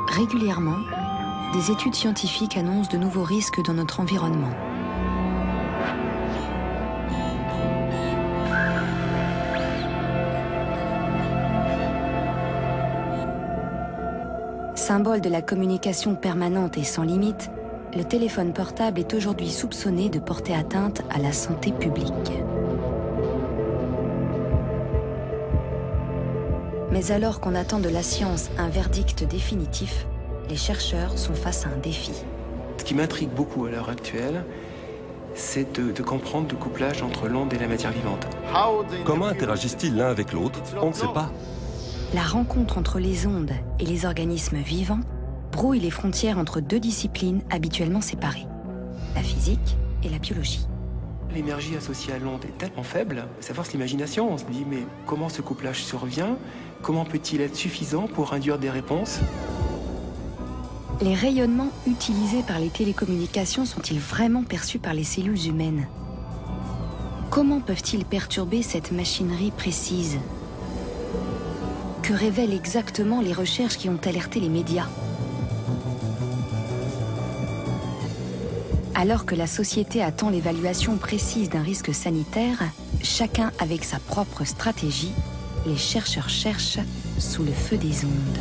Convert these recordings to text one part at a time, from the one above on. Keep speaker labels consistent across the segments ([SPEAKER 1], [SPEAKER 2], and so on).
[SPEAKER 1] Régulièrement, des études scientifiques annoncent de nouveaux risques dans notre environnement. Symbole de la communication permanente et sans limite, le téléphone portable est aujourd'hui soupçonné de porter atteinte à la santé publique. Mais alors qu'on attend de la science un verdict définitif, les chercheurs sont face à un défi.
[SPEAKER 2] Ce qui m'intrigue beaucoup à l'heure actuelle, c'est de comprendre le couplage entre l'onde et la matière vivante.
[SPEAKER 3] Comment interagissent-ils l'un avec l'autre? On ne sait pas.
[SPEAKER 1] La rencontre entre les ondes et les organismes vivants brouille les frontières entre deux disciplines habituellement séparées, la physique et la biologie.
[SPEAKER 2] L'énergie associée à l'onde est tellement faible, ça force l'imagination. On se dit, mais comment ce couplage survient? Comment peut-il être suffisant pour induire des réponses?
[SPEAKER 1] Les rayonnements utilisés par les télécommunications sont-ils vraiment perçus par les cellules humaines? Comment peuvent-ils perturber cette machinerie précise? Que révèlent exactement les recherches qui ont alerté les médias? Alors que la société attend l'évaluation précise d'un risque sanitaire, chacun avec sa propre stratégie, les chercheurs cherchent sous le feu des ondes.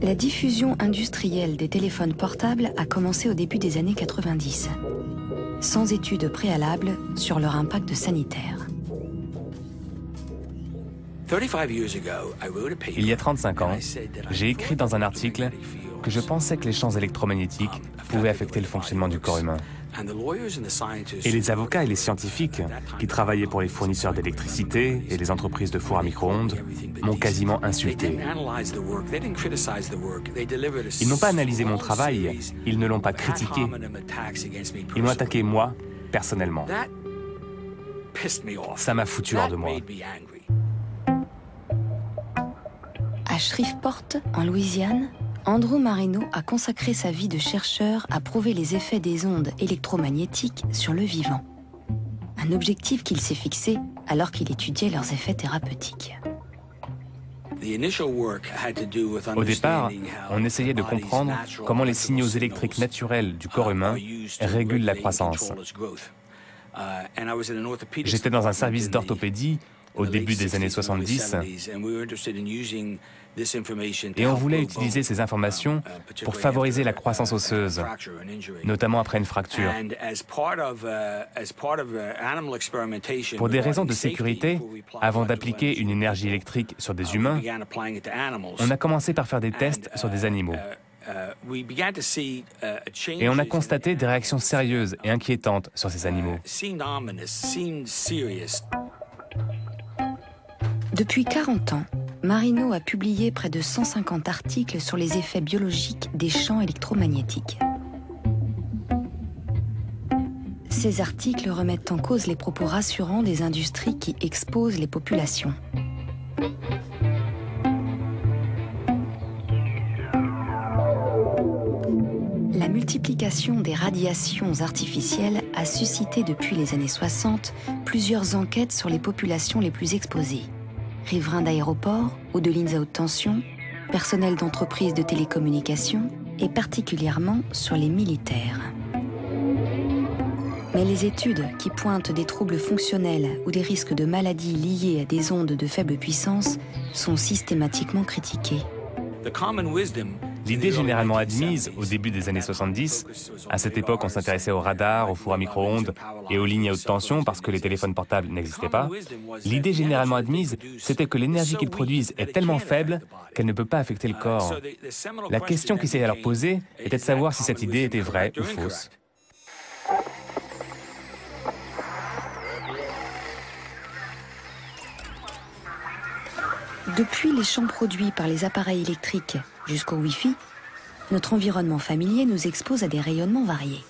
[SPEAKER 1] La diffusion industrielle des téléphones portables a commencé au début des années 90, sans études préalables sur leur impact sanitaire.
[SPEAKER 4] Il y a 35 ans, j'ai écrit dans un article que je pensais que les champs électromagnétiques pouvaient affecter le fonctionnement du corps humain. Et les avocats et les scientifiques qui travaillaient pour les fournisseurs d'électricité et les entreprises de fours à micro-ondes m'ont quasiment insulté. Ils n'ont pas analysé mon travail, ils ne l'ont pas critiqué. Ils m'ont attaqué moi, personnellement. Ça m'a foutu hors de moi.
[SPEAKER 1] À Shreveport, en Louisiane, Andrew Marino a consacré sa vie de chercheur à prouver les effets des ondes électromagnétiques sur le vivant. Un objectif qu'il s'est fixé alors qu'il étudiait leurs effets thérapeutiques.
[SPEAKER 4] Au départ, on essayait de comprendre comment les signaux électriques naturels du corps humain régulent la croissance. J'étais dans un service d'orthopédie au début des années 70, et on voulait utiliser ces informations pour favoriser la croissance osseuse, notamment après une fracture. Pour des raisons de sécurité, avant d'appliquer une énergie électrique sur des humains, on a commencé par faire des tests sur des animaux. Et on a constaté des réactions sérieuses et inquiétantes sur ces animaux.
[SPEAKER 1] Depuis 40 ans, Marino a publié près de 150 articles sur les effets biologiques des champs électromagnétiques. Ces articles remettent en cause les propos rassurants des industries qui exposent les populations. La multiplication des radiations artificielles a suscité depuis les années 60 plusieurs enquêtes sur les populations les plus exposées. Riverains d'aéroports ou de lignes à haute tension, personnel d'entreprises de télécommunications et particulièrement sur les militaires. Mais les études qui pointent des troubles fonctionnels ou des risques de maladies liés à des ondes de faible puissance sont systématiquement critiquées.
[SPEAKER 4] L'idée généralement admise au début des années 70, à cette époque on s'intéressait aux radars, aux fours à micro-ondes et aux lignes à haute tension parce que les téléphones portables n'existaient pas, l'idée généralement admise, c'était que l'énergie qu'ils produisent est tellement faible qu'elle ne peut pas affecter le corps. La question qui s'est alors posée était de savoir si cette idée était vraie ou fausse.
[SPEAKER 1] Depuis les champs produits par les appareils électriques jusqu'au Wi-Fi, notre environnement familier nous expose à des rayonnements variés.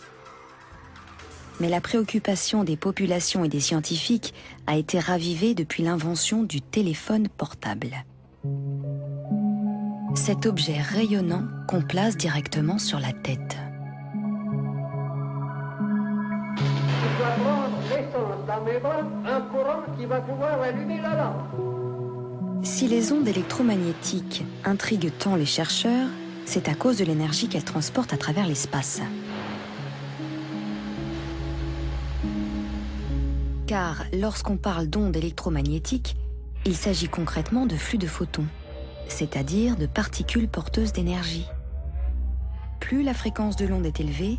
[SPEAKER 1] Mais la préoccupation des populations et des scientifiques a été ravivée depuis l'invention du téléphone portable. Cet objet rayonnant qu'on place directement sur la tête.
[SPEAKER 5] Je dois prendre l'essence dans mes bras, un courant qui va pouvoir allumer la lampe.
[SPEAKER 1] Si les ondes électromagnétiques intriguent tant les chercheurs, c'est à cause de l'énergie qu'elles transportent à travers l'espace. Car lorsqu'on parle d'ondes électromagnétiques, il s'agit concrètement de flux de photons, c'est-à-dire de particules porteuses d'énergie. Plus la fréquence de l'onde est élevée,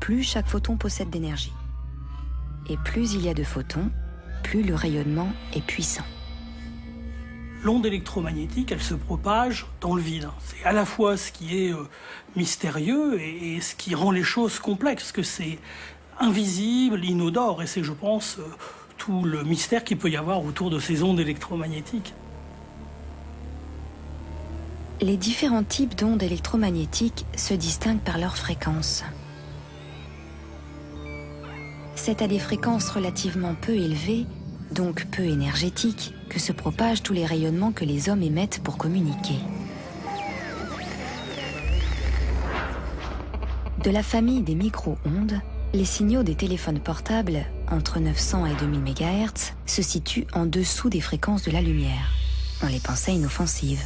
[SPEAKER 1] plus chaque photon possède d'énergie. Et plus il y a de photons, plus le rayonnement est puissant.
[SPEAKER 6] L'onde électromagnétique, elle se propage dans le vide. C'est à la fois ce qui est mystérieux et ce qui rend les choses complexes, parce que c'est invisible, inodore, et c'est, je pense, tout le mystère qu'il peut y avoir autour de ces ondes électromagnétiques.
[SPEAKER 1] Les différents types d'ondes électromagnétiques se distinguent par leur fréquence. C'est à des fréquences relativement peu élevées, donc peu énergétiques, que se propagent tous les rayonnements que les hommes émettent pour communiquer. De la famille des micro-ondes, les signaux des téléphones portables, entre 900 et 2000 MHz, se situent en dessous des fréquences de la lumière. On les pensait inoffensives.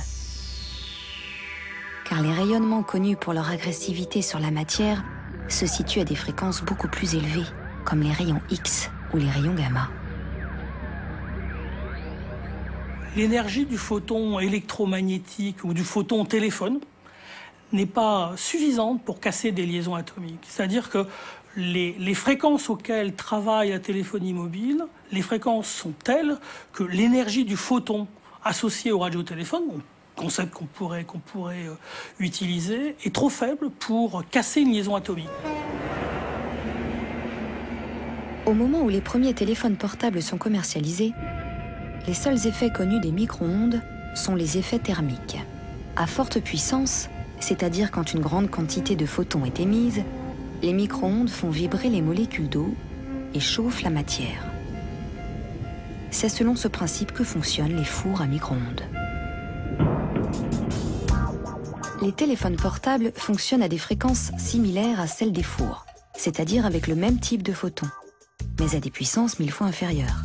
[SPEAKER 1] Car les rayonnements connus pour leur agressivité sur la matière se situent à des fréquences beaucoup plus élevées, comme les rayons X ou les rayons gamma.
[SPEAKER 6] L'énergie du photon électromagnétique ou du photon téléphone n'est pas suffisante pour casser des liaisons atomiques. C'est-à-dire que les fréquences auxquelles travaille la téléphonie mobile, les fréquences sont telles que l'énergie du photon associé au radiotéléphone, concept qu'on pourrait utiliser, est trop faible pour casser une liaison atomique.
[SPEAKER 1] Au moment où les premiers téléphones portables sont commercialisés, les seuls effets connus des micro-ondes sont les effets thermiques. À forte puissance, c'est-à-dire quand une grande quantité de photons est émise, les micro-ondes font vibrer les molécules d'eau et chauffent la matière. C'est selon ce principe que fonctionnent les fours à micro-ondes. Les téléphones portables fonctionnent à des fréquences similaires à celles des fours, c'est-à-dire avec le même type de photons, mais à des puissances 1000 fois inférieures.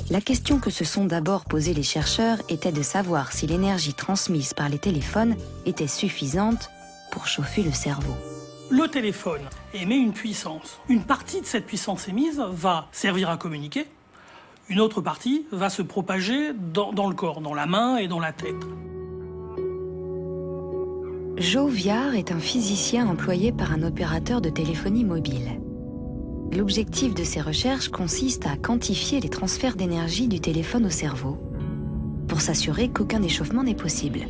[SPEAKER 1] La question que se sont d'abord posées les chercheurs était de savoir si l'énergie transmise par les téléphones était suffisante pour chauffer le cerveau.
[SPEAKER 6] Le téléphone émet une puissance. Une partie de cette puissance émise va servir à communiquer. Une autre partie va se propager dans le corps, dans la main et dans la tête.
[SPEAKER 1] Joe Viard est un physicien employé par un opérateur de téléphonie mobile. L'objectif de ses recherches consiste à quantifier les transferts d'énergie du téléphone au cerveau pour s'assurer qu'aucun échauffement n'est possible.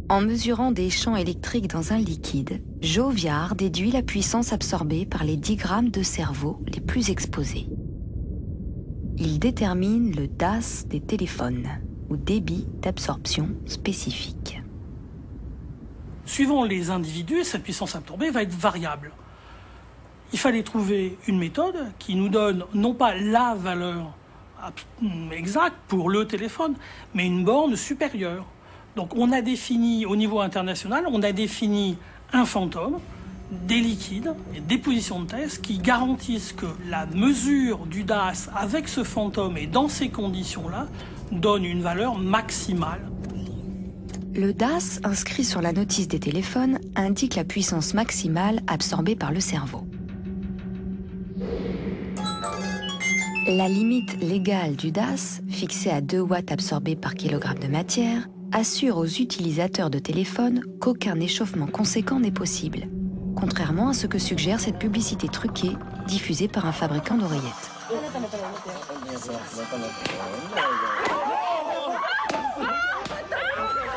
[SPEAKER 1] En mesurant des champs électriques dans un liquide, Joe Viard déduit la puissance absorbée par les 10 grammes de cerveau les plus exposés. Il détermine le DAS des téléphones, ou débit d'absorption spécifique.
[SPEAKER 6] Suivant les individus, cette puissance absorbée va être variable. Il fallait trouver une méthode qui nous donne non pas la valeur exacte pour le téléphone, mais une borne supérieure. Donc on a défini, au niveau international, on a défini un fantôme, des liquides et des positions de test qui garantissent que la mesure du DAS avec ce fantôme et dans ces conditions-là donne une valeur maximale.
[SPEAKER 1] Le DAS inscrit sur la notice des téléphones indique la puissance maximale absorbée par le cerveau. La limite légale du DAS, fixée à 2 watts absorbés par kilogramme de matière, assure aux utilisateurs de téléphones qu'aucun échauffement conséquent n'est possible, contrairement à ce que suggère cette publicité truquée diffusée par un fabricant d'oreillettes.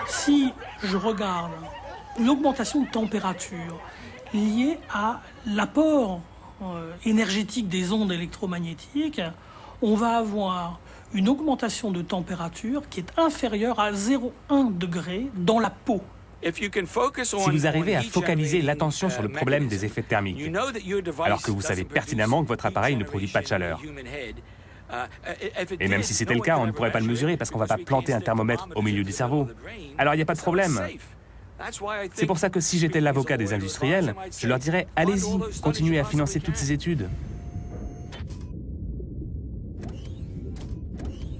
[SPEAKER 6] Si je regarde l'augmentation de température liée à l'apport énergétique des ondes électromagnétiques, on va avoir une augmentation de température qui est inférieure à 0,1 degré dans la peau.
[SPEAKER 4] Si vous arrivez à focaliser l'attention sur le problème des effets thermiques, alors que vous savez pertinemment que votre appareil ne produit pas de chaleur, et même si c'était le cas, on ne pourrait pas le mesurer parce qu'on ne va pas planter un thermomètre au milieu du cerveau, alors il n'y a pas de problème. C'est pour ça que si j'étais l'avocat des industriels, je leur dirais « Allez-y, continuez à financer toutes ces études ».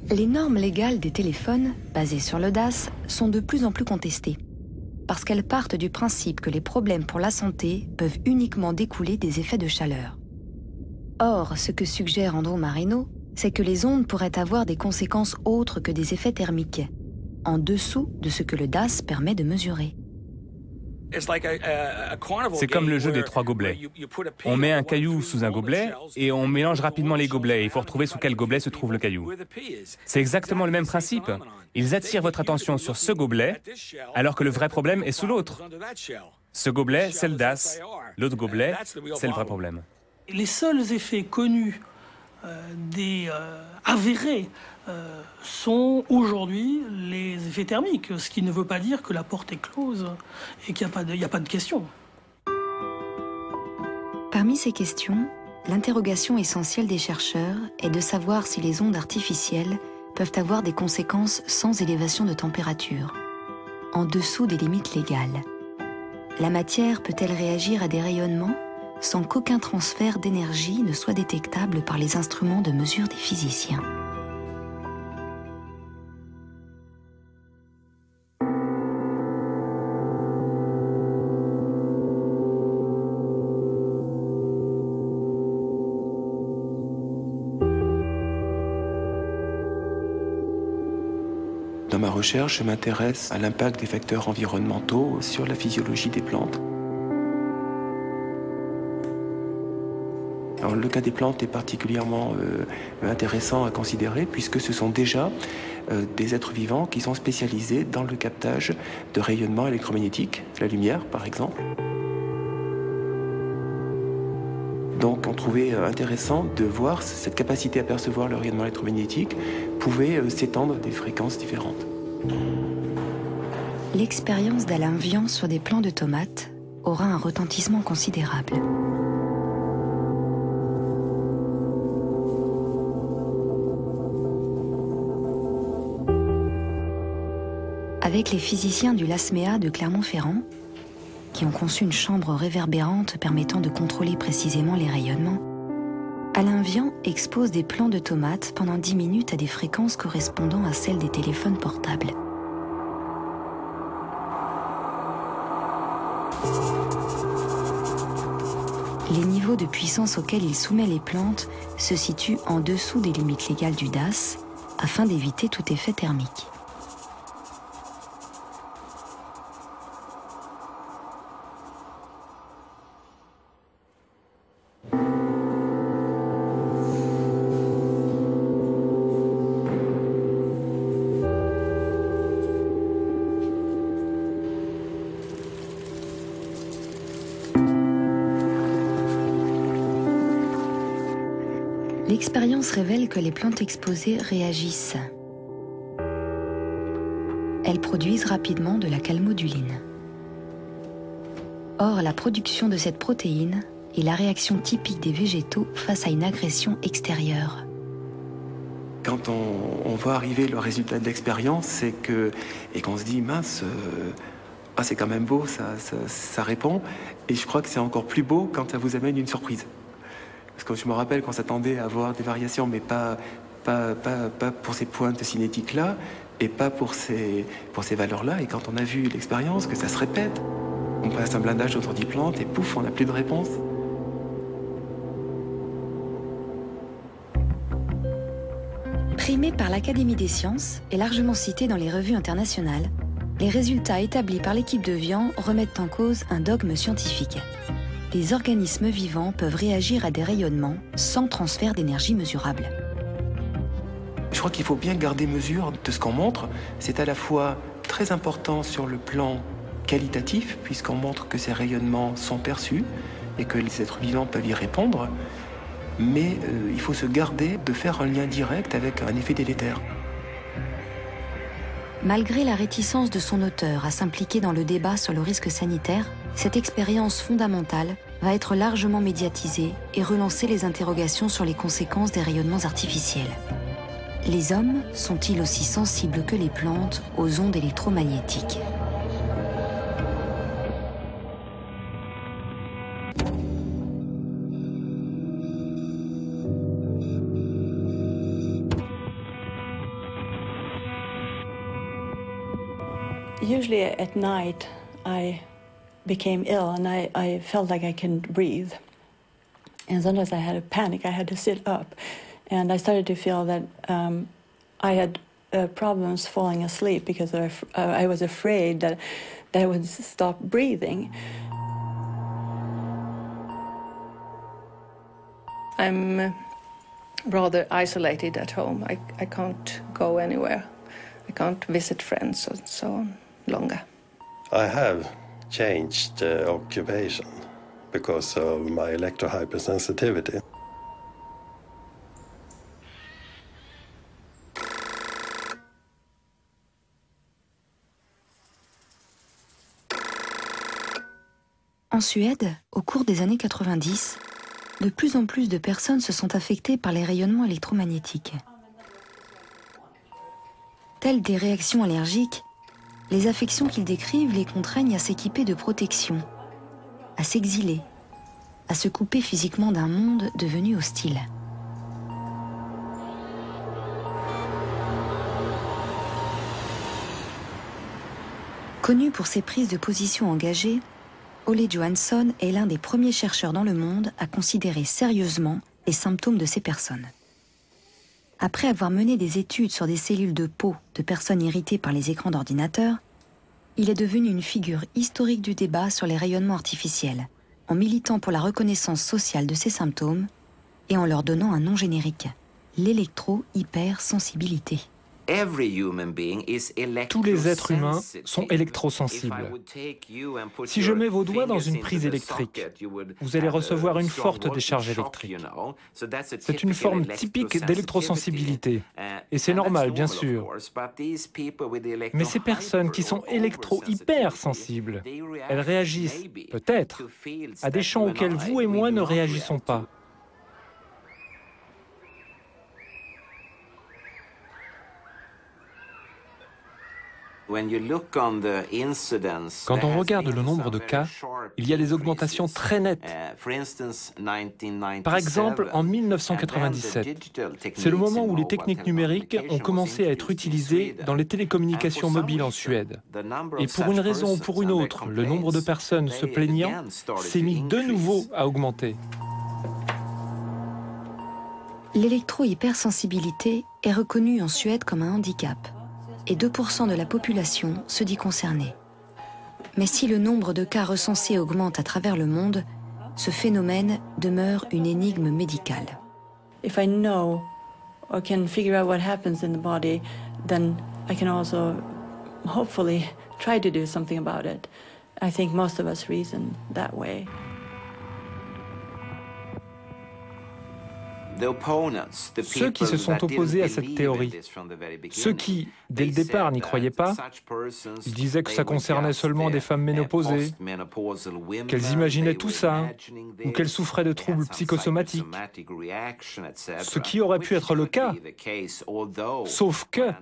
[SPEAKER 1] Les normes légales des téléphones, basées sur le DAS, sont de plus en plus contestées, parce qu'elles partent du principe que les problèmes pour la santé peuvent uniquement découler des effets de chaleur. Or, ce que suggère Andrew Marino, c'est que les ondes pourraient avoir des conséquences autres que des effets thermiques, en dessous de ce que le DAS permet de mesurer.
[SPEAKER 4] C'est comme le jeu des 3 gobelets. On met un caillou sous un gobelet et on mélange rapidement les gobelets. Il faut retrouver sous quel gobelet se trouve le caillou. C'est exactement le même principe. Ils attirent votre attention sur ce gobelet alors que le vrai problème est sous l'autre. Ce gobelet, c'est le DAS. L'autre gobelet, c'est le vrai problème.
[SPEAKER 6] Les seuls effets connus avérés sont aujourd'hui les effets thermiques, ce qui ne veut pas dire que la porte est close et qu'il n'y a pas de question.
[SPEAKER 1] Parmi ces questions, l'interrogation essentielle des chercheurs est de savoir si les ondes artificielles peuvent avoir des conséquences sans élévation de température, en dessous des limites légales. La matière peut-elle réagir à des rayonnements sans qu'aucun transfert d'énergie ne soit détectable par les instruments de mesure des physiciens?
[SPEAKER 2] Dans ma recherche, je m'intéresse à l'impact des facteurs environnementaux sur la physiologie des plantes. Alors, le cas des plantes est particulièrement intéressant à considérer puisque ce sont déjà des êtres vivants qui sont spécialisés dans le captage de rayonnements électromagnétiques, la lumière par exemple. Donc on trouvait intéressant de voir cette capacité à percevoir le rayonnement électromagnétique pouvait s'étendre à des fréquences différentes.
[SPEAKER 1] L'expérience d'Alain Vian sur des plants de tomates aura un retentissement considérable. Avec les physiciens du LASMEA de Clermont-Ferrand, qui ont conçu une chambre réverbérante permettant de contrôler précisément les rayonnements, Alain Vian expose des plants de tomates pendant 10 minutes à des fréquences correspondant à celles des téléphones portables. Les niveaux de puissance auxquels il soumet les plantes se situent en dessous des limites légales du DAS afin d'éviter tout effet thermique. L'expérience révèle que les plantes exposées réagissent. Elles produisent rapidement de la calmoduline. Or, la production de cette protéine est la réaction typique des végétaux face à une agression extérieure.
[SPEAKER 2] Quand on voit arriver le résultat de l'expérience, c'est que, et qu'on se dit, mince, c'est quand même beau, ça répond. Et je crois que c'est encore plus beau quand ça vous amène une surprise. Parce que je me rappelle qu'on s'attendait à avoir des variations, mais pas pour ces pointes cinétiques-là, et pas pour ces valeurs-là. Et quand on a vu l'expérience, que ça se répète, on passe un blindage autour des plantes, et pouf, on n'a plus de réponse.
[SPEAKER 1] Estimé par l'Académie des sciences et largement cité dans les revues internationales, les résultats établis par l'équipe de Vian remettent en cause un dogme scientifique. Les organismes vivants peuvent réagir à des rayonnements sans transfert d'énergie mesurable.
[SPEAKER 2] Je crois qu'il faut bien garder mesure de ce qu'on montre. C'est à la fois très important sur le plan qualitatif, puisqu'on montre que ces rayonnements sont perçus et que les êtres vivants peuvent y répondre, mais il faut se garder de faire un lien direct avec un effet délétère.
[SPEAKER 1] Malgré la réticence de son auteur à s'impliquer dans le débat sur le risque sanitaire, cette expérience fondamentale va être largement médiatisée et relancer les interrogations sur les conséquences des rayonnements artificiels. Les hommes sont-ils aussi sensibles que les plantes aux ondes électromagnétiques ?
[SPEAKER 7] Usually at night, I became ill and I felt like I couldn't breathe. And sometimes I had a panic, I had to sit up. And I started to feel that I had problems falling asleep because I was afraid that I would stop breathing. I'm rather isolated at home. I can't go anywhere. I can't visit friends and so on longer.
[SPEAKER 8] I have changed occupation because of my electrohypersensitivity.
[SPEAKER 1] En Suède, au cours des années 90, de plus en plus de personnes se sont affectées par les rayonnements électromagnétiques. Telles des réactions allergiques, les affections qu'ils décrivent les contraignent à s'équiper de protection, à s'exiler, à se couper physiquement d'un monde devenu hostile. Connu pour ses prises de position engagées, Ole Johansson est l'un des premiers chercheurs dans le monde à considérer sérieusement les symptômes de ces personnes. Après avoir mené des études sur des cellules de peau de personnes irritées par les écrans d'ordinateur, il est devenu une figure historique du débat sur les rayonnements artificiels, en militant pour la reconnaissance sociale de ces symptômes et en leur donnant un nom générique, l'électro-hypersensibilité.
[SPEAKER 9] Tous les êtres humains sont électrosensibles. Si je mets vos doigts dans une prise électrique, vous allez recevoir une forte décharge électrique. C'est une forme typique d'électrosensibilité. Et c'est normal, bien sûr. Mais ces personnes qui sont électro-hypersensibles, elles réagissent, peut-être, à des champs auxquels vous et moi ne réagissons pas.
[SPEAKER 10] Quand on regarde le nombre de cas, il y a des augmentations très nettes. Par exemple, en 1997, c'est le moment où les techniques numériques ont commencé à être utilisées dans les télécommunications mobiles en Suède. Et pour une raison ou pour une autre, le nombre de personnes se plaignant s'est mis de nouveau à augmenter.
[SPEAKER 1] L'électro-hypersensibilité est reconnue en Suède comme un handicap. Et 2% de la population se dit concernée. Mais si le nombre de cas recensés augmente à travers le monde, ce phénomène demeure une énigme médicale.
[SPEAKER 7] If I know or can figure out what happens in the body, then I can also hopefully try to do something about it. I think most of us reason that way.
[SPEAKER 10] Ceux qui se sont opposés à cette théorie, ceux qui, dès le départ, n'y croyaient pas, ils disaient que ça concernait seulement des femmes ménopausées, qu'elles imaginaient tout ça, ou qu'elles souffraient de troubles psychosomatiques, ce qui aurait pu être le cas, sauf que,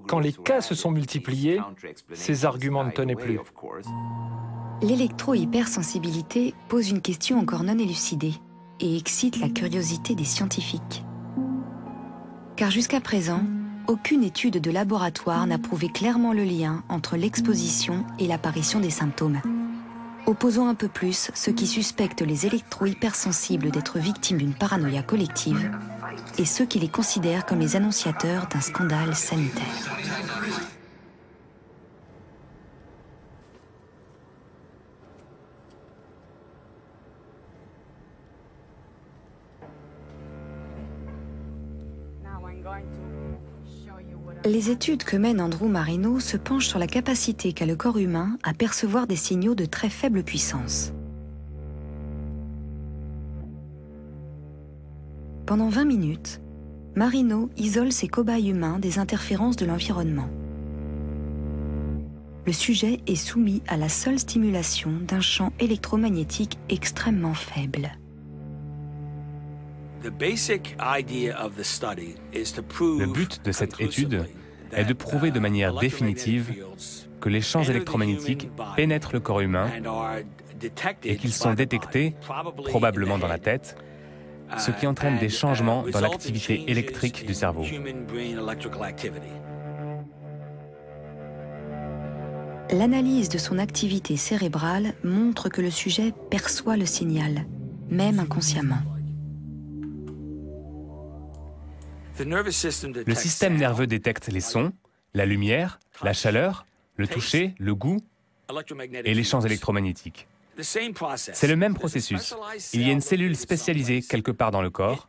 [SPEAKER 10] quand les cas se sont multipliés, ces arguments ne tenaient plus.
[SPEAKER 1] L'électro-hypersensibilité pose une question encore non élucidée et excite la curiosité des scientifiques. Car jusqu'à présent, aucune étude de laboratoire n'a prouvé clairement le lien entre l'exposition et l'apparition des symptômes. Opposons un peu plus ceux qui suspectent les électro-hypersensibles d'être victimes d'une paranoïa collective et ceux qui les considèrent comme les annonciateurs d'un scandale sanitaire. Les études que mène Andrew Marino se penchent sur la capacité qu'a le corps humain à percevoir des signaux de très faible puissance. Pendant 20 minutes, Marino isole ses cobayes humains des interférences de l'environnement. Le sujet est soumis à la seule stimulation d'un champ électromagnétique extrêmement faible.
[SPEAKER 4] Le but de cette étude est de prouver de manière définitive que les champs électromagnétiques pénètrent le corps humain et qu'ils sont détectés, probablement dans la tête, ce qui entraîne des changements dans l'activité électrique du cerveau.
[SPEAKER 1] L'analyse de son activité cérébrale montre que le sujet perçoit le signal, même inconsciemment.
[SPEAKER 4] Le système nerveux détecte les sons, la lumière, la chaleur, le toucher, le goût et les champs électromagnétiques. C'est le même processus. Il y a une cellule spécialisée quelque part dans le corps.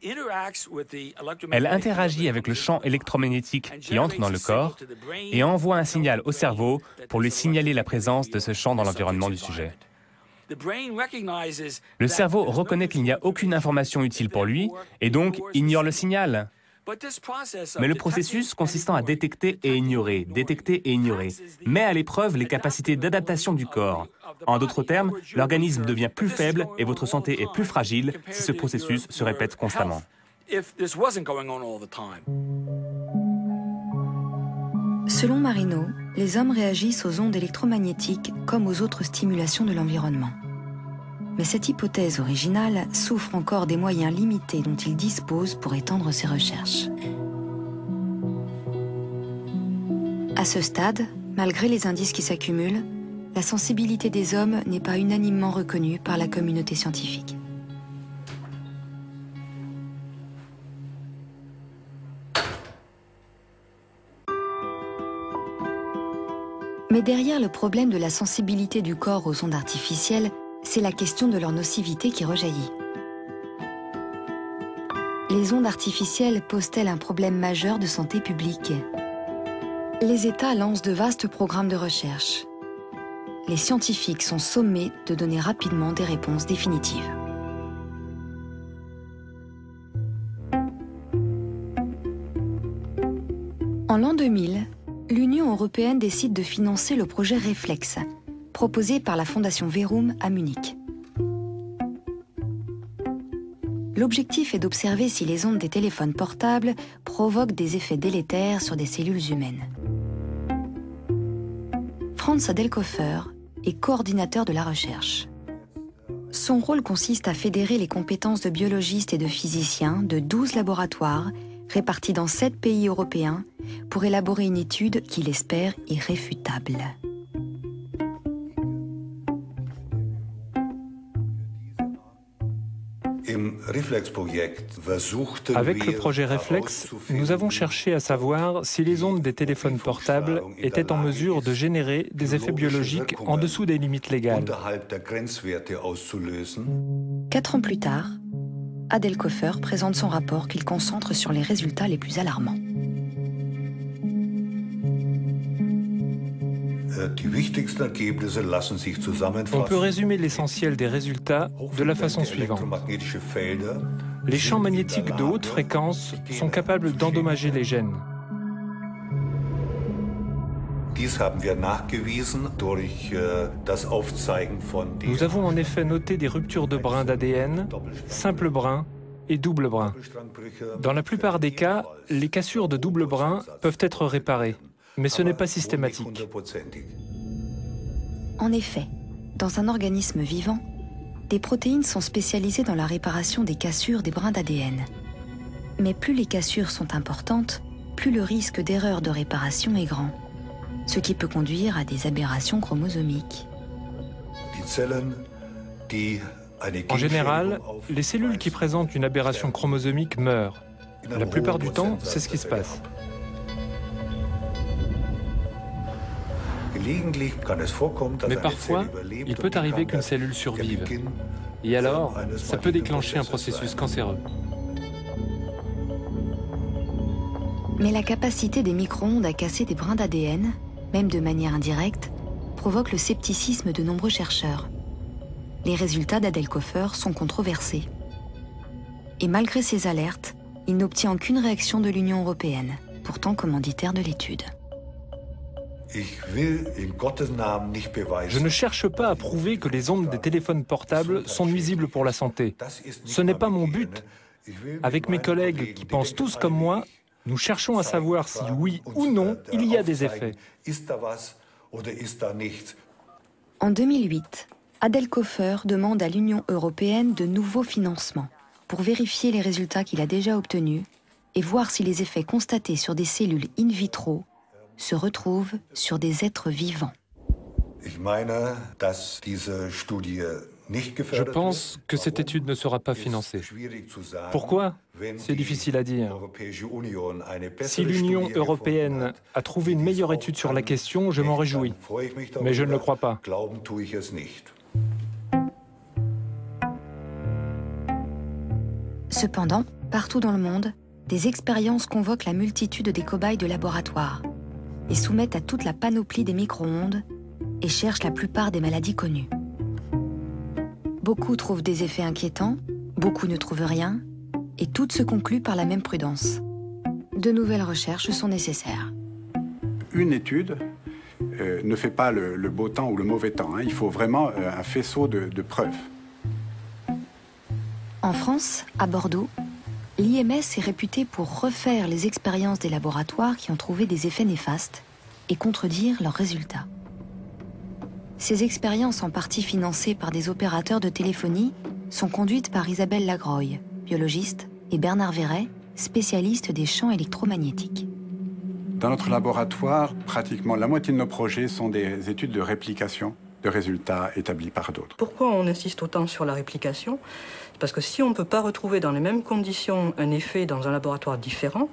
[SPEAKER 4] Elle interagit avec le champ électromagnétique qui entre dans le corps et envoie un signal au cerveau pour lui signaler la présence de ce champ dans l'environnement du sujet. Le cerveau reconnaît qu'il n'y a aucune information utile pour lui et donc ignore le signal. Mais le processus consistant à détecter et ignorer, met à l'épreuve les capacités d'adaptation du corps. En d'autres termes, l'organisme devient plus faible et votre santé est plus fragile si ce processus se répète constamment.
[SPEAKER 1] Selon Marino, les hommes réagissent aux ondes électromagnétiques comme aux autres stimulations de l'environnement. Mais cette hypothèse originale souffre encore des moyens limités dont il dispose pour étendre ses recherches. À ce stade, malgré les indices qui s'accumulent, la sensibilité des hommes n'est pas unanimement reconnue par la communauté scientifique. Mais derrière le problème de la sensibilité du corps aux ondes artificielles, c'est la question de leur nocivité qui rejaillit. Les ondes artificielles posent-elles un problème majeur de santé publique? Les États lancent de vastes programmes de recherche. Les scientifiques sont sommés de donner rapidement des réponses définitives. En l'an 2000, l'Union européenne décide de financer le projet Reflex, proposé par la Fondation Verum à Munich. L'objectif est d'observer si les ondes des téléphones portables provoquent des effets délétères sur des cellules humaines. Franz Adelkofer est coordinateur de la recherche. Son rôle consiste à fédérer les compétences de biologistes et de physiciens de 12 laboratoires répartis dans 7 pays européens pour élaborer une étude qu'il espère irréfutable.
[SPEAKER 9] Avec le projet Reflex, nous avons cherché à savoir si les ondes des téléphones portables étaient en mesure de générer des effets biologiques en dessous des limites légales.
[SPEAKER 1] 4 ans plus tard, Adelkofer présente son rapport qu'il concentre sur les résultats les plus alarmants.
[SPEAKER 9] On peut résumer l'essentiel des résultats de la façon suivante. Les champs magnétiques de haute fréquence sont capables d'endommager les gènes. Nous avons en effet noté des ruptures de brins d'ADN, simple brin et double brin. Dans la plupart des cas, les cassures de double brin peuvent être réparées, mais ce n'est pas systématique.
[SPEAKER 1] En effet, dans un organisme vivant, des protéines sont spécialisées dans la réparation des cassures des brins d'ADN. Mais plus les cassures sont importantes, plus le risque d'erreur de réparation est grand, ce qui peut conduire à des aberrations chromosomiques.
[SPEAKER 9] En général, les cellules qui présentent une aberration chromosomique meurent, La plupart du temps, c'est ce qui se passe. Mais parfois, il peut arriver qu'une cellule survive. Et alors, ça peut déclencher un processus cancéreux.
[SPEAKER 1] Mais la capacité des micro-ondes à casser des brins d'ADN, même de manière indirecte, provoque le scepticisme de nombreux chercheurs. Les résultats d'Adelkofer sont controversés. Et malgré ces alertes, il n'obtient aucune réaction de l'Union européenne, pourtant commanditaire de l'étude.
[SPEAKER 9] Je ne cherche pas à prouver que les ondes des téléphones portables sont nuisibles pour la santé. Ce n'est pas mon but. Avec mes collègues qui pensent tous comme moi, nous cherchons à savoir si oui ou non il y a des effets.
[SPEAKER 1] En 2008, Adelkofer demande à l'Union européenne de nouveaux financements pour vérifier les résultats qu'il a déjà obtenus et voir si les effets constatés sur des cellules in vitro se retrouvent sur des êtres vivants.
[SPEAKER 9] Je pense que cette étude ne sera pas financée. Pourquoi? C'est difficile à dire. Si l'Union européenne a trouvé une meilleure étude sur la question, je m'en réjouis. Mais je ne le crois pas.
[SPEAKER 1] Cependant, partout dans le monde, des expériences convoquent la multitude des cobayes de laboratoire et soumettent à toute la panoplie des micro-ondes et cherchent la plupart des maladies connues. Beaucoup trouvent des effets inquiétants, beaucoup ne trouvent rien, et toutes se concluent par la même prudence. De nouvelles recherches sont nécessaires.
[SPEAKER 11] Une étude ne fait pas le beau temps ou le mauvais temps. Il faut vraiment un faisceau de preuves.
[SPEAKER 1] En France, à Bordeaux, l'IMS est réputé pour refaire les expériences des laboratoires qui ont trouvé des effets néfastes et contredire leurs résultats. Ces expériences, en partie financées par des opérateurs de téléphonie, sont conduites par Isabelle Lagroye, biologiste, et Bernard Verret, spécialiste des champs électromagnétiques.
[SPEAKER 11] Dans notre laboratoire, pratiquement la moitié de nos projets sont des études de réplication de résultats établis par d'autres.
[SPEAKER 12] Pourquoi on insiste autant sur la réplication? Parce que si on ne peut pas retrouver dans les mêmes conditions un effet dans un laboratoire différent,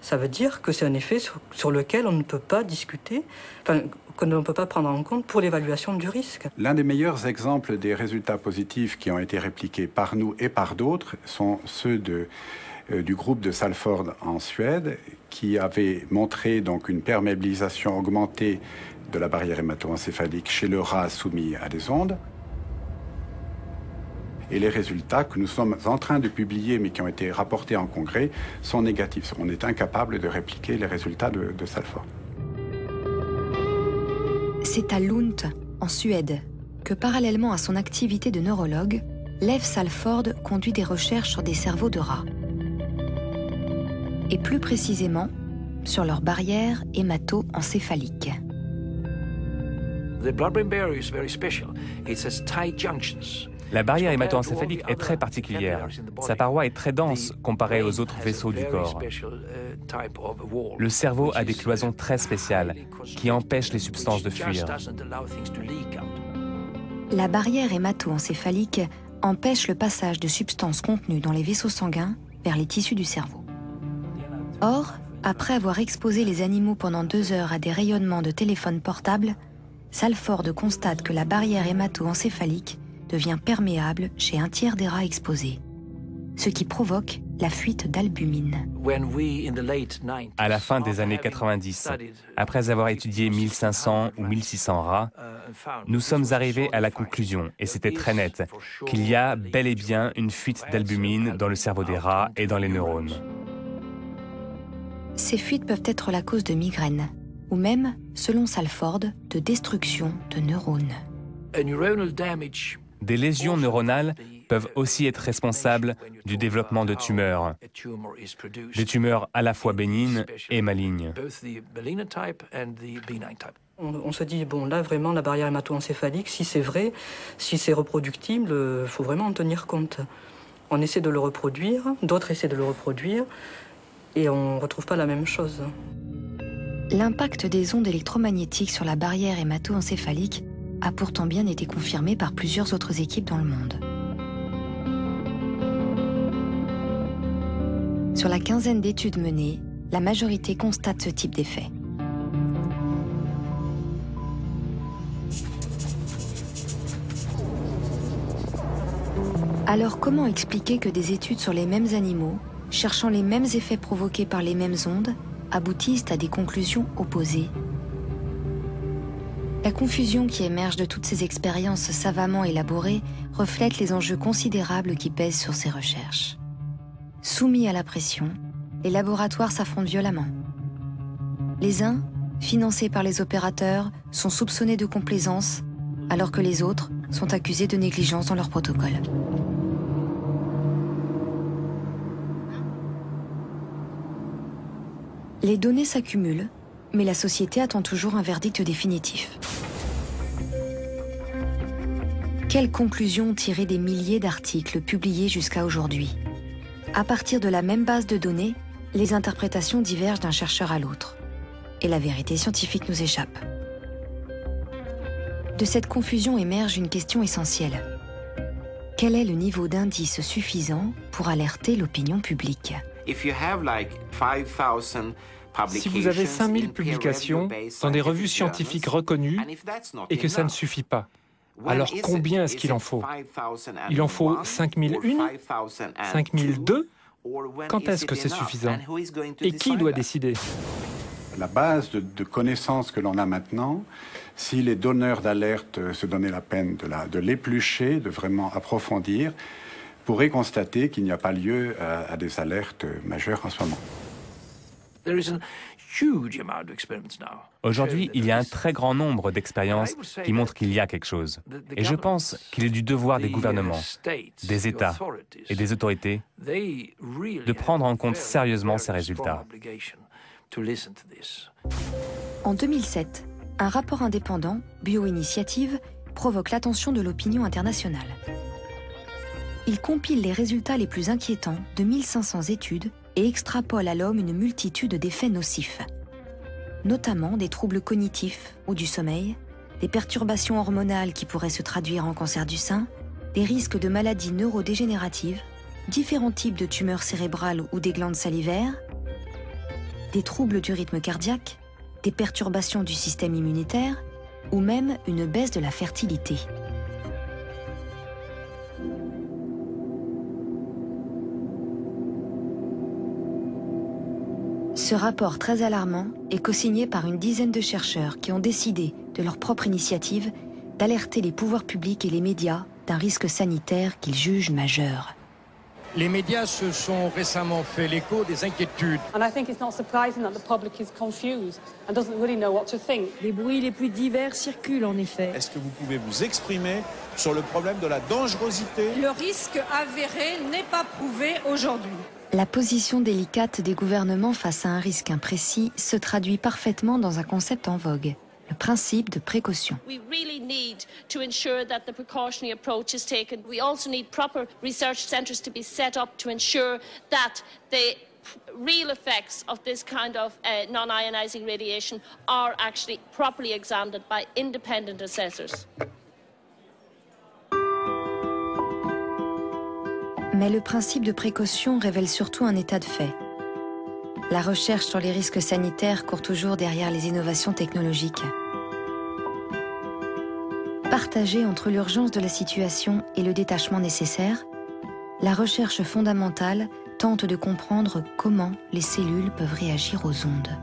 [SPEAKER 12] ça veut dire que c'est un effet sur lequel on ne peut pas discuter, enfin, qu'on ne peut pas prendre en compte pour l'évaluation du risque.
[SPEAKER 11] L'un des meilleurs exemples des résultats positifs qui ont été répliqués par nous et par d'autres sont ceux du groupe de Salford en Suède, qui avait montré donc une perméabilisation augmentée de la barrière hémato-encéphalique chez le rat soumis à des ondes. Et les résultats que nous sommes en train de publier, mais qui ont été rapportés en congrès, sont négatifs. On est incapable de répliquer les résultats de Salford.
[SPEAKER 1] C'est à Lund, en Suède, que parallèlement à son activité de neurologue, Lev Salford conduit des recherches sur des cerveaux de rats. Et plus précisément, sur leur barrière hémato-encéphalique.
[SPEAKER 4] La barrière hémato-encéphalique est très particulière. Sa paroi est très dense comparée aux autres vaisseaux du corps. Le cerveau a des cloisons très spéciales qui empêchent les substances de fuir.
[SPEAKER 1] La barrière hémato-encéphalique empêche le passage de substances contenues dans les vaisseaux sanguins vers les tissus du cerveau. Or, après avoir exposé les animaux pendant 2 heures à des rayonnements de téléphone portable, Salford constate que la barrière hémato-encéphalique devient perméable chez un tiers des rats exposés, ce qui provoque la fuite d'albumine.
[SPEAKER 4] À la fin des années 90, après avoir étudié 1500 ou 1600 rats, nous sommes arrivés à la conclusion, et c'était très net, qu'il y a bel et bien une fuite d'albumine dans le cerveau des rats et dans les neurones.
[SPEAKER 1] Ces fuites peuvent être la cause de migraines, ou même, selon Salford, de destruction de neurones.
[SPEAKER 4] Des lésions neuronales peuvent aussi être responsables du développement de tumeurs. Des tumeurs à la fois bénignes et malignes.
[SPEAKER 12] On se dit, bon, là, vraiment, la barrière hémato-encéphalique, si c'est vrai, si c'est reproductible, il faut vraiment en tenir compte. On essaie de le reproduire, d'autres essaient de le reproduire, et on ne retrouve pas la même chose.
[SPEAKER 1] L'impact des ondes électromagnétiques sur la barrière hémato-encéphalique a pourtant bien été confirmé par plusieurs autres équipes dans le monde. Sur la quinzaine d'études menées, la majorité constate ce type d'effet. Alors comment expliquer que des études sur les mêmes animaux, cherchant les mêmes effets provoqués par les mêmes ondes, aboutissent à des conclusions opposées? La confusion qui émerge de toutes ces expériences savamment élaborées reflète les enjeux considérables qui pèsent sur ces recherches. Soumis à la pression, les laboratoires s'affrontent violemment. Les uns, financés par les opérateurs, sont soupçonnés de complaisance, alors que les autres sont accusés de négligence dans leurs protocoles. Les données s'accumulent, mais la société attend toujours un verdict définitif. Quelles conclusions tirer des milliers d'articles publiés jusqu'à aujourd'hui? À partir de la même base de données, les interprétations divergent d'un chercheur à l'autre. Et la vérité scientifique nous échappe. De cette confusion émerge une question essentielle. Quel est le niveau d'indice suffisant pour alerter l'opinion publique?
[SPEAKER 9] Si vous avez 5000 publications dans des revues scientifiques reconnues et que ça ne suffit pas, alors combien est-ce qu'il en faut? Il en faut 5001? 5002? Quand est-ce que c'est suffisant? Et qui doit décider?
[SPEAKER 11] La base de connaissances que l'on a maintenant, si les donneurs d'alerte se donnaient la peine de l'éplucher, de vraiment approfondir, pourraient constater qu'il n'y a pas lieu à des alertes majeures en ce moment.
[SPEAKER 4] Aujourd'hui, il y a un très grand nombre d'expériences qui montrent qu'il y a quelque chose. Et je pense qu'il est du devoir des gouvernements, des États et des autorités de prendre en compte sérieusement ces résultats.
[SPEAKER 1] En 2007, un rapport indépendant, Bioinitiative, provoque l'attention de l'opinion internationale. Il compile les résultats les plus inquiétants de 1500 études et extrapole à l'homme une multitude d'effets nocifs, notamment des troubles cognitifs ou du sommeil, des perturbations hormonales qui pourraient se traduire en cancer du sein, des risques de maladies neurodégénératives, différents types de tumeurs cérébrales ou des glandes salivaires, des troubles du rythme cardiaque, des perturbations du système immunitaire ou même une baisse de la fertilité. Ce rapport très alarmant est co-signé par une dizaine de chercheurs qui ont décidé, de leur propre initiative, d'alerter les pouvoirs publics et les médias d'un risque sanitaire qu'ils jugent majeur.
[SPEAKER 13] Les médias se sont récemment fait l'écho des inquiétudes.
[SPEAKER 14] Les bruits les plus divers circulent en effet.
[SPEAKER 15] Est-ce que vous pouvez vous exprimer sur le problème de la dangerosité?
[SPEAKER 14] Le risque avéré n'est pas prouvé aujourd'hui.
[SPEAKER 1] La position délicate des gouvernements face à un risque imprécis se traduit parfaitement dans un concept en vogue, le principe de précaution.
[SPEAKER 16] We really need to ensure that the precautionary approach is taken. We also need proper research centres to be set up to ensure that the real effects of this kind of non-ionising radiation are actually properly examined by independent assessors.
[SPEAKER 1] Mais le principe de précaution révèle surtout un état de fait. La recherche sur les risques sanitaires court toujours derrière les innovations technologiques. Partagée entre l'urgence de la situation et le détachement nécessaire, la recherche fondamentale tente de comprendre comment les cellules peuvent réagir aux ondes.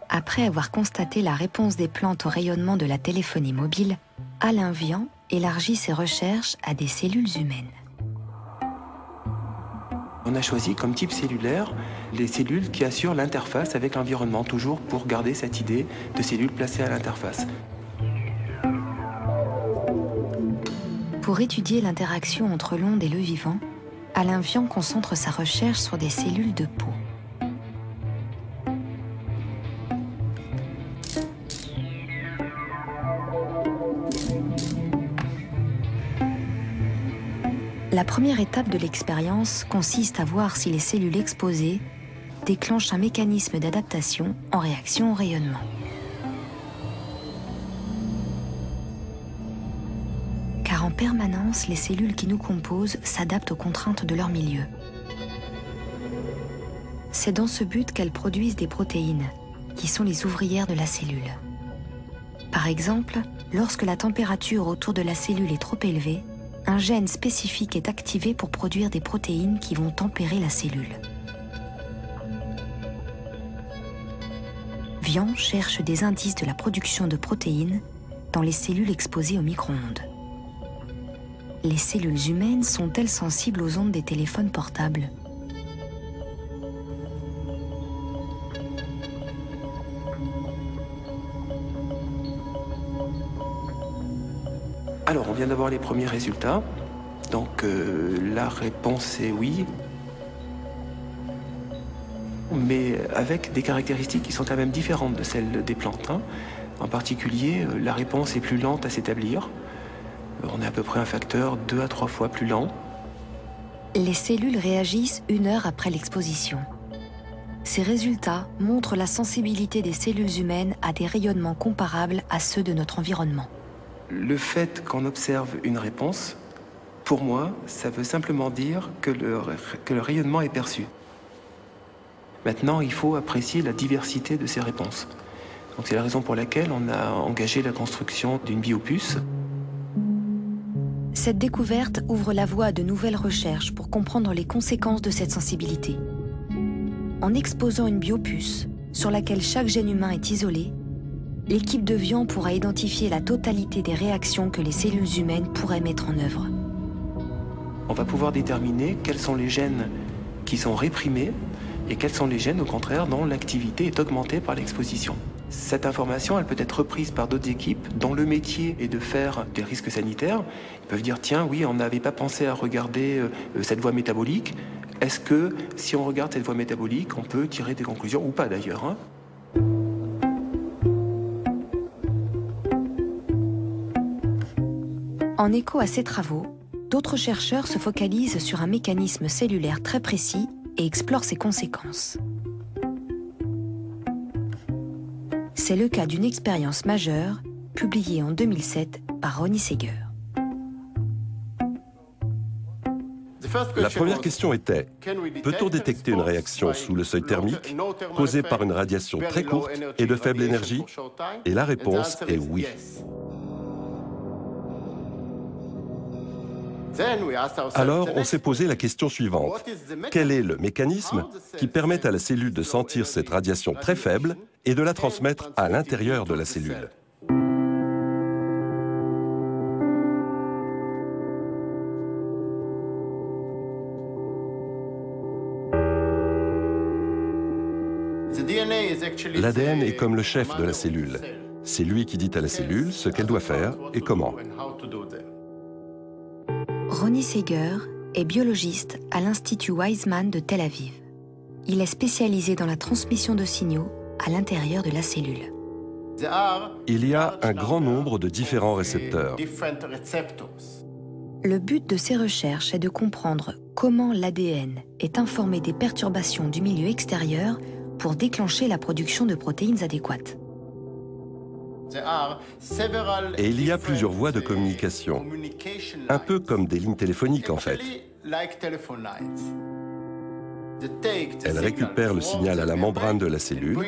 [SPEAKER 1] Après avoir constaté la réponse des plantes au rayonnement de la téléphonie mobile, Alain Vian élargit ses recherches à des cellules humaines.
[SPEAKER 2] On a choisi comme type cellulaire les cellules qui assurent l'interface avec l'environnement, toujours pour garder cette idée de cellules placées à l'interface.
[SPEAKER 1] Pour étudier l'interaction entre l'onde et le vivant, Alain Vian concentre sa recherche sur des cellules de peau. La première étape de l'expérience consiste à voir si les cellules exposées déclenchent un mécanisme d'adaptation en réaction au rayonnement. Car en permanence, les cellules qui nous composent s'adaptent aux contraintes de leur milieu. C'est dans ce but qu'elles produisent des protéines, qui sont les ouvrières de la cellule. Par exemple, lorsque la température autour de la cellule est trop élevée, un gène spécifique est activé pour produire des protéines qui vont tempérer la cellule. Vian cherche des indices de la production de protéines dans les cellules exposées au micro-ondes. Les cellules humaines sont-elles sensibles aux ondes des téléphones portables ?
[SPEAKER 2] Alors, on vient d'avoir les premiers résultats. Donc, la réponse est oui. Mais avec des caractéristiques qui sont quand même différentes de celles des plantes. En particulier, la réponse est plus lente à s'établir. On est à peu près un facteur 2 à 3 fois plus lent.
[SPEAKER 1] Les cellules réagissent 1 heure après l'exposition. Ces résultats montrent la sensibilité des cellules humaines à des rayonnements comparables à ceux de notre environnement.
[SPEAKER 2] Le fait qu'on observe une réponse, pour moi, ça veut simplement dire que le rayonnement est perçu. Maintenant, il faut apprécier la diversité de ces réponses. Donc, c'est la raison pour laquelle on a engagé la construction d'une biopuce.
[SPEAKER 1] Cette découverte ouvre la voie à de nouvelles recherches pour comprendre les conséquences de cette sensibilité. En exposant une biopuce sur laquelle chaque gène humain est isolé, l'équipe de Vian pourra identifier la totalité des réactions que les cellules humaines pourraient mettre en œuvre.
[SPEAKER 2] On va pouvoir déterminer quels sont les gènes qui sont réprimés et quels sont les gènes, au contraire, dont l'activité est augmentée par l'exposition. Cette information, elle peut être reprise par d'autres équipes dont le métier est de faire des risques sanitaires. Ils peuvent dire, tiens, oui, on n'avait pas pensé à regarder cette voie métabolique. Est-ce que, si on regarde cette voie métabolique, on peut tirer des conclusions, ou pas d'ailleurs,
[SPEAKER 1] En écho à ces travaux, d'autres chercheurs se focalisent sur un mécanisme cellulaire très précis et explorent ses conséquences. C'est le cas d'une expérience majeure publiée en 2007 par Ronnie Seger.
[SPEAKER 3] La première question était, peut-on détecter une réaction sous le seuil thermique causée par une radiation très courte et de faible énergie? Et la réponse est oui. Alors, on s'est posé la question suivante. Quel est le mécanisme qui permet à la cellule de sentir cette radiation très faible et de la transmettre à l'intérieur de la cellule? L'ADN est comme le chef de la cellule. C'est lui qui dit à la cellule ce qu'elle doit faire et comment.
[SPEAKER 1] Ronnie Seger est biologiste à l'Institut Weizmann de Tel Aviv. Il est spécialisé dans la transmission de signaux à l'intérieur de la cellule.
[SPEAKER 3] Il y a un grand nombre de différents récepteurs.
[SPEAKER 1] Le but de ces recherches est de comprendre comment l'ADN est informé des perturbations du milieu extérieur pour déclencher la production de protéines adéquates.
[SPEAKER 3] Et il y a plusieurs voies de communication, un peu comme des lignes téléphoniques en fait. Elles récupèrent le signal à la membrane de la cellule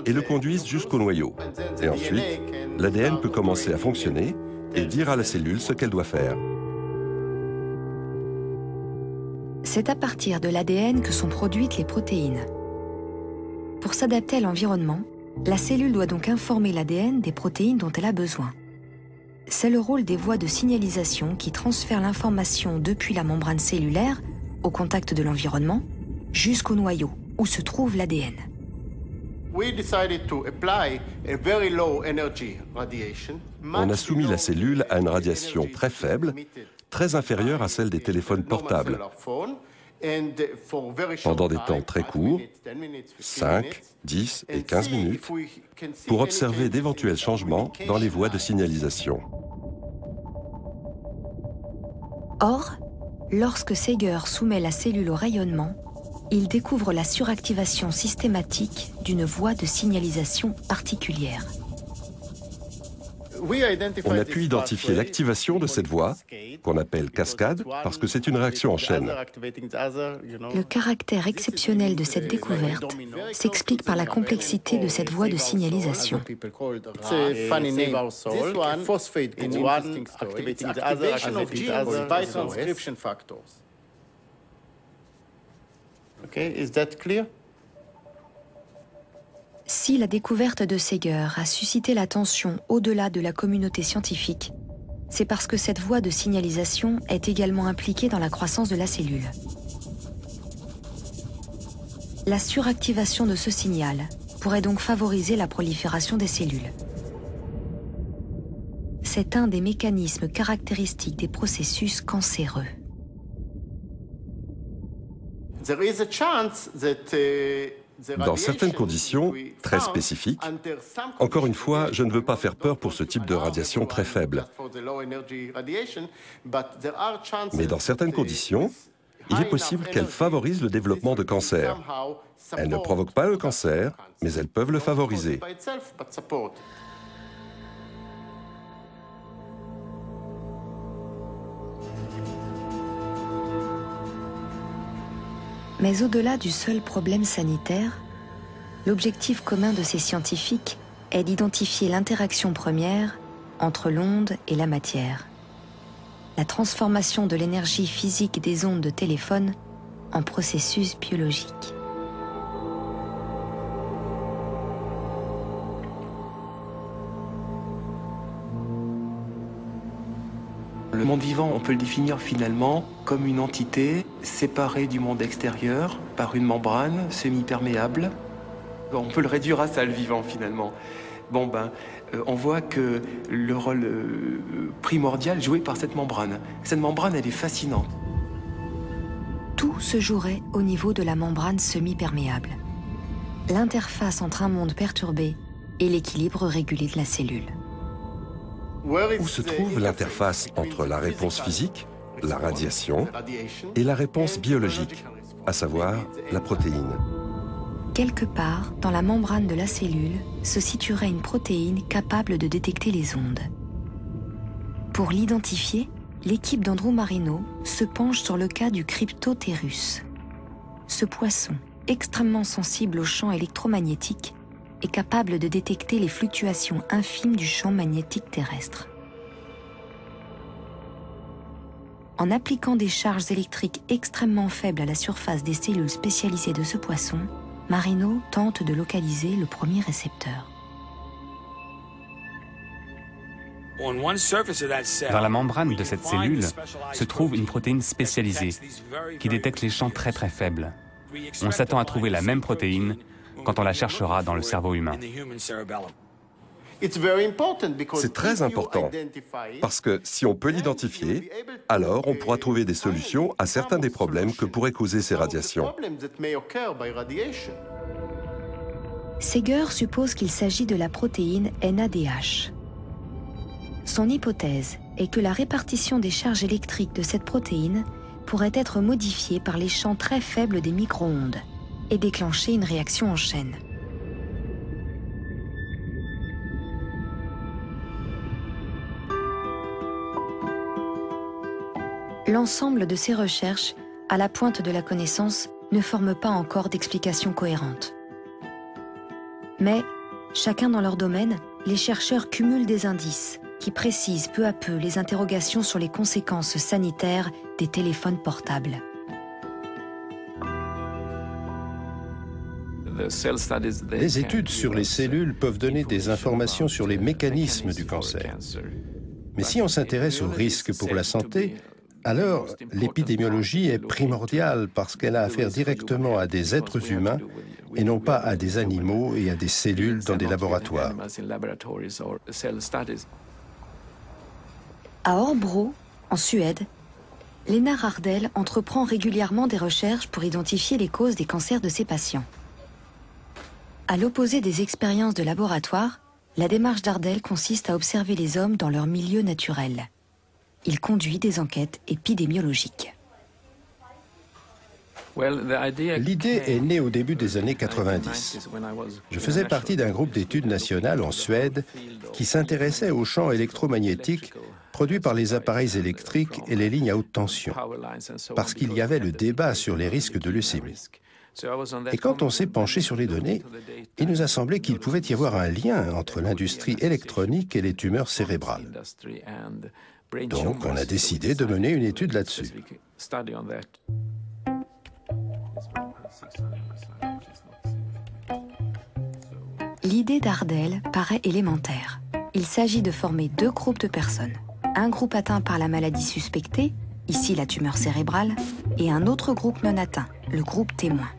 [SPEAKER 3] et le conduisent jusqu'au noyau. Et ensuite, l'ADN peut commencer à fonctionner et dire à la cellule ce qu'elle doit faire.
[SPEAKER 1] C'est à partir de l'ADN que sont produites les protéines. Pour s'adapter à l'environnement, la cellule doit donc informer l'ADN des protéines dont elle a besoin. C'est le rôle des voies de signalisation qui transfèrent l'information depuis la membrane cellulaire, au contact de l'environnement, jusqu'au noyau, où se trouve l'ADN.
[SPEAKER 3] On a soumis la cellule à une radiation très faible, très inférieure à celle des téléphones portables, pendant des temps très courts, 5, 10 et 15 minutes, pour observer d'éventuels changements dans les voies de signalisation.
[SPEAKER 1] Or, Lorsque Seeger soumet la cellule au rayonnement, il découvre la suractivation systématique d'une voie de signalisation particulière.
[SPEAKER 3] On a pu identifier l'activation de cette voie, qu'on appelle cascade, parce que c'est une réaction en chaîne.
[SPEAKER 1] Le caractère exceptionnel de cette découverte s'explique par la complexité de cette voie de signalisation. Si la découverte de Seeger a suscité l'attention au-delà de la communauté scientifique, c'est parce que cette voie de signalisation est également impliquée dans la croissance de la cellule. La suractivation de ce signal pourrait donc favoriser la prolifération des cellules. C'est un des mécanismes caractéristiques des processus cancéreux.
[SPEAKER 3] Dans certaines conditions très spécifiques, encore une fois, je ne veux pas faire peur pour ce type de radiation très faible. Mais dans certaines conditions, il est possible qu'elles favorisent le développement de cancer. Elles ne provoquent pas le cancer, mais elles peuvent le favoriser.
[SPEAKER 1] Mais au-delà du seul problème sanitaire, l'objectif commun de ces scientifiques est d'identifier l'interaction première entre l'onde et la matière. La transformation de l'énergie physique des ondes de téléphone en processus biologique.
[SPEAKER 2] Le monde vivant, on peut le définir finalement comme une entité séparée du monde extérieur par une membrane semi-perméable. On peut le réduire à ça, le vivant, finalement. On voit que le rôle primordial joué par cette membrane. Cette membrane, elle est fascinante.
[SPEAKER 1] Tout se jouerait au niveau de la membrane semi-perméable. L'interface entre un monde perturbé et l'équilibre régulé de la cellule.
[SPEAKER 3] Où se trouve l'interface entre la réponse physique, la radiation, et la réponse biologique, à savoir la protéine.
[SPEAKER 1] Quelque part, dans la membrane de la cellule, se situerait une protéine capable de détecter les ondes. Pour l'identifier, l'équipe d'Andrew Marino se penche sur le cas du Cryptopterus. Ce poisson, extrêmement sensible aux champs électromagnétiques, est capable de détecter les fluctuations infimes du champ magnétique terrestre. En appliquant des charges électriques extrêmement faibles à la surface des cellules spécialisées de ce poisson, Marino tente de localiser le premier récepteur.
[SPEAKER 4] Dans la membrane de cette cellule se trouve une protéine spécialisée qui détecte les champs très très faibles. On s'attend à trouver la même protéine quand on la cherchera dans le cerveau humain.
[SPEAKER 3] C'est très important, parce que si on peut l'identifier, alors on pourra trouver des solutions à certains des problèmes que pourraient causer ces radiations.
[SPEAKER 1] Seeger suppose qu'il s'agit de la protéine NADH. Son hypothèse est que la répartition des charges électriques de cette protéine pourrait être modifiée par les champs très faibles des micro-ondes et déclencher une réaction en chaîne. L'ensemble de ces recherches, à la pointe de la connaissance, ne forme pas encore d'explication cohérente. Mais, chacun dans leur domaine, les chercheurs cumulent des indices qui précisent peu à peu les interrogations sur les conséquences sanitaires des téléphones portables.
[SPEAKER 17] Les études sur les cellules peuvent donner des informations sur les mécanismes du cancer. Mais si on s'intéresse aux risques pour la santé, alors l'épidémiologie est primordiale parce qu'elle a affaire directement à des êtres humains et non pas à des animaux et à des cellules dans des laboratoires.
[SPEAKER 1] À Örebro, en Suède, Lena Ardell entreprend régulièrement des recherches pour identifier les causes des cancers de ses patients. À l'opposé des expériences de laboratoire, la démarche d'Ardell consiste à observer les hommes dans leur milieu naturel. Il conduit des enquêtes épidémiologiques.
[SPEAKER 17] L'idée est née au début des années 90. Je faisais partie d'un groupe d'études nationales en Suède qui s'intéressait aux champs électromagnétiques produits par les appareils électriques et les lignes à haute tension, parce qu'il y avait le débat sur les risques de leucémie. Et quand on s'est penché sur les données, il nous a semblé qu'il pouvait y avoir un lien entre l'industrie électronique et les tumeurs cérébrales. Donc on a décidé de mener une étude là-dessus.
[SPEAKER 1] L'idée d'Ardel paraît élémentaire. Il s'agit de former deux groupes de personnes. Un groupe atteint par la maladie suspectée, ici la tumeur cérébrale, et un autre groupe non atteint, le groupe témoin.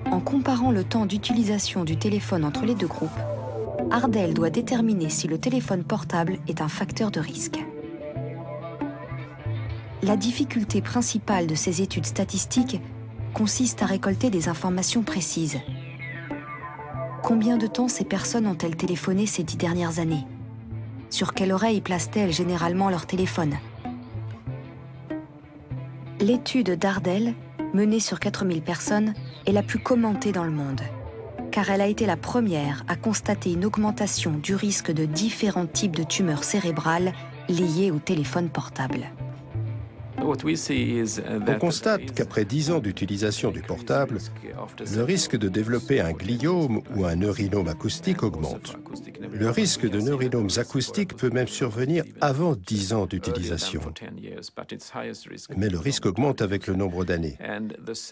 [SPEAKER 1] En comparant le temps d'utilisation du téléphone entre les deux groupes, Ardel doit déterminer si le téléphone portable est un facteur de risque. La difficulté principale de ces études statistiques consiste à récolter des informations précises. Combien de temps ces personnes ont-elles téléphoné ces 10 dernières années? Sur quelle oreille placent-elles généralement leur téléphone? L'étude d'Ardel, menée sur 4000 personnes, est la plus commentée dans le monde, car elle a été la première à constater une augmentation du risque de différents types de tumeurs cérébrales liées au téléphone portable.
[SPEAKER 17] On constate qu'après 10 ans d'utilisation du portable, le risque de développer un gliome ou un neurinome acoustique augmente. Le risque de neurinomes acoustiques peut même survenir avant 10 ans d'utilisation. Mais le risque augmente avec le nombre d'années.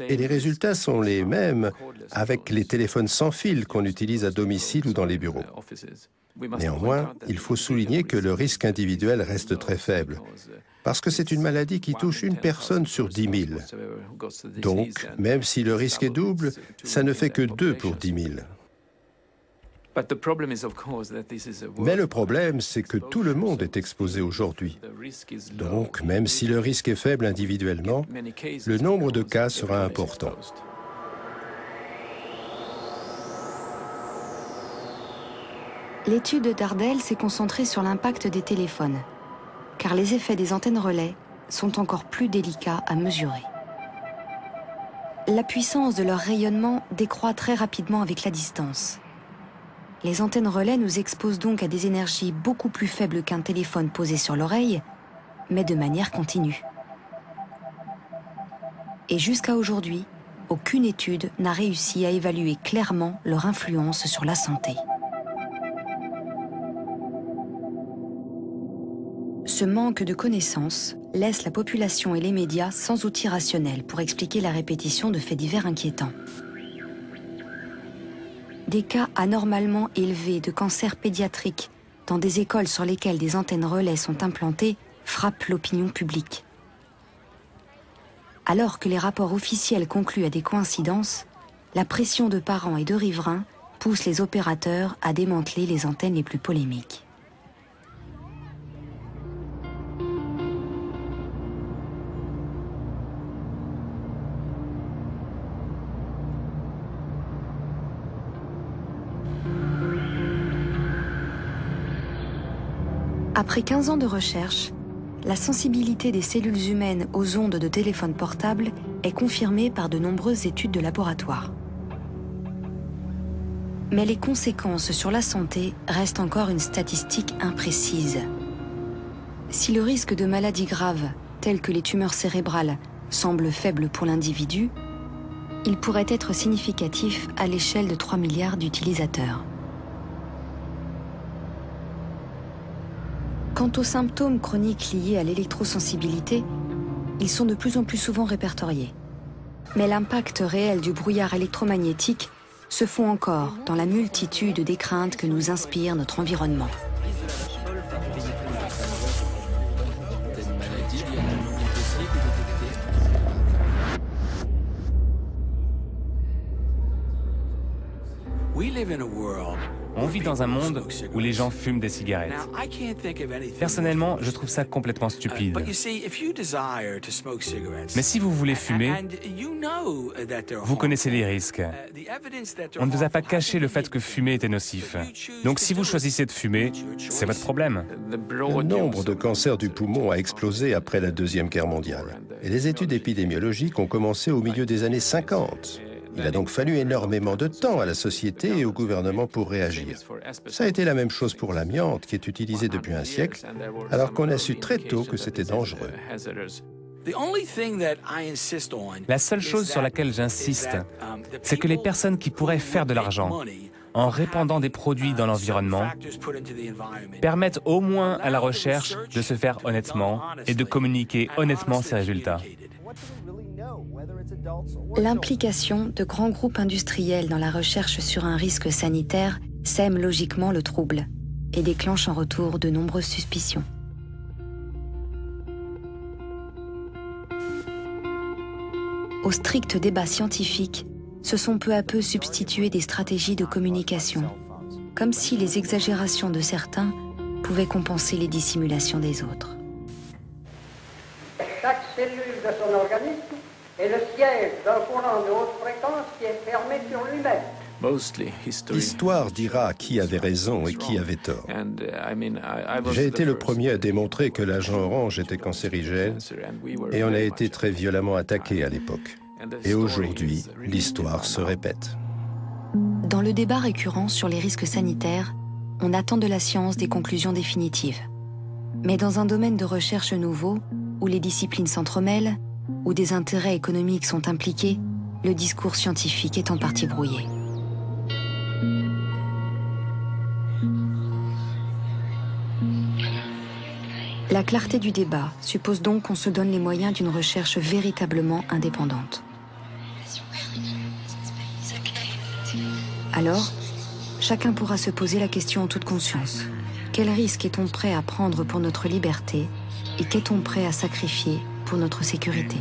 [SPEAKER 17] Et les résultats sont les mêmes avec les téléphones sans fil qu'on utilise à domicile ou dans les bureaux. Néanmoins, il faut souligner que le risque individuel reste très faible, parce que c'est une maladie qui touche une personne sur 10 000. Donc, même si le risque est double, ça ne fait que 2 pour 10 000. Mais le problème, c'est que tout le monde est exposé aujourd'hui. Donc, même si le risque est faible individuellement, le nombre de cas sera important.
[SPEAKER 1] L'étude d'Ardel s'est concentrée sur l'impact des téléphones, car les effets des antennes relais sont encore plus délicats à mesurer. La puissance de leur rayonnement décroît très rapidement avec la distance. Les antennes relais nous exposent donc à des énergies beaucoup plus faibles qu'un téléphone posé sur l'oreille, mais de manière continue. Et jusqu'à aujourd'hui, aucune étude n'a réussi à évaluer clairement leur influence sur la santé. Ce manque de connaissances laisse la population et les médias sans outils rationnels pour expliquer la répétition de faits divers inquiétants. Des cas anormalement élevés de cancer pédiatrique dans des écoles sur lesquelles des antennes relais sont implantées frappent l'opinion publique. Alors que les rapports officiels concluent à des coïncidences, la pression de parents et de riverains pousse les opérateurs à démanteler les antennes les plus polémiques. Après 15 ans de recherche, la sensibilité des cellules humaines aux ondes de téléphone portable est confirmée par de nombreuses études de laboratoire. Mais les conséquences sur la santé restent encore une statistique imprécise. Si le risque de maladies graves, telles que les tumeurs cérébrales, semble faible pour l'individu, il pourrait être significatif à l'échelle de 3 milliards d'utilisateurs. Quant aux symptômes chroniques liés à l'électrosensibilité, ils sont de plus en plus souvent répertoriés. Mais l'impact réel du brouillard électromagnétique se fond encore dans la multitude des craintes que nous inspire notre environnement.
[SPEAKER 4] On vit dans un monde où les gens fument des cigarettes. Personnellement, je trouve ça complètement stupide. Mais si vous voulez fumer, vous connaissez les risques. On ne vous a pas caché le fait que fumer était nocif. Donc si vous choisissez de fumer, c'est votre problème.
[SPEAKER 17] Le nombre de cancers du poumon a explosé après la Deuxième Guerre mondiale. Et les études épidémiologiques ont commencé au milieu des années 50. Il a donc fallu énormément de temps à la société et au gouvernement pour réagir. Ça a été la même chose pour l'amiante, qui est utilisé depuis un siècle, alors qu'on a su très tôt que c'était dangereux.
[SPEAKER 4] La seule chose sur laquelle j'insiste, c'est que les personnes qui pourraient faire de l'argent en répandant des produits dans l'environnement permettent au moins à la recherche de se faire honnêtement et de communiquer honnêtement ses résultats.
[SPEAKER 1] L'implication de grands groupes industriels dans la recherche sur un risque sanitaire sème logiquement le trouble et déclenche en retour de nombreuses suspicions. Au strict débat scientifique, se sont peu à peu substituées des stratégies de communication, comme si les exagérations de certains pouvaient compenser les dissimulations des autres.
[SPEAKER 5] Chaque cellule de son organisme est le siège d'un courant de haute fréquence qui est fermé sur lui-même.
[SPEAKER 17] L'histoire dira qui avait raison et qui avait tort. J'ai été le premier à démontrer que l'agent orange était cancérigène et on a été très violemment attaqué à l'époque. Et aujourd'hui, l'histoire se répète.
[SPEAKER 1] Dans le débat récurrent sur les risques sanitaires, on attend de la science des conclusions définitives. Mais dans un domaine de recherche nouveau, où les disciplines s'entremêlent, où des intérêts économiques sont impliqués, le discours scientifique est en partie brouillé. La clarté du débat suppose donc qu'on se donne les moyens d'une recherche véritablement indépendante. Alors, chacun pourra se poser la question en toute conscience. Quel risque est-on prêt à prendre pour notre liberté et qu'est-on prêt à sacrifier pour notre sécurité ?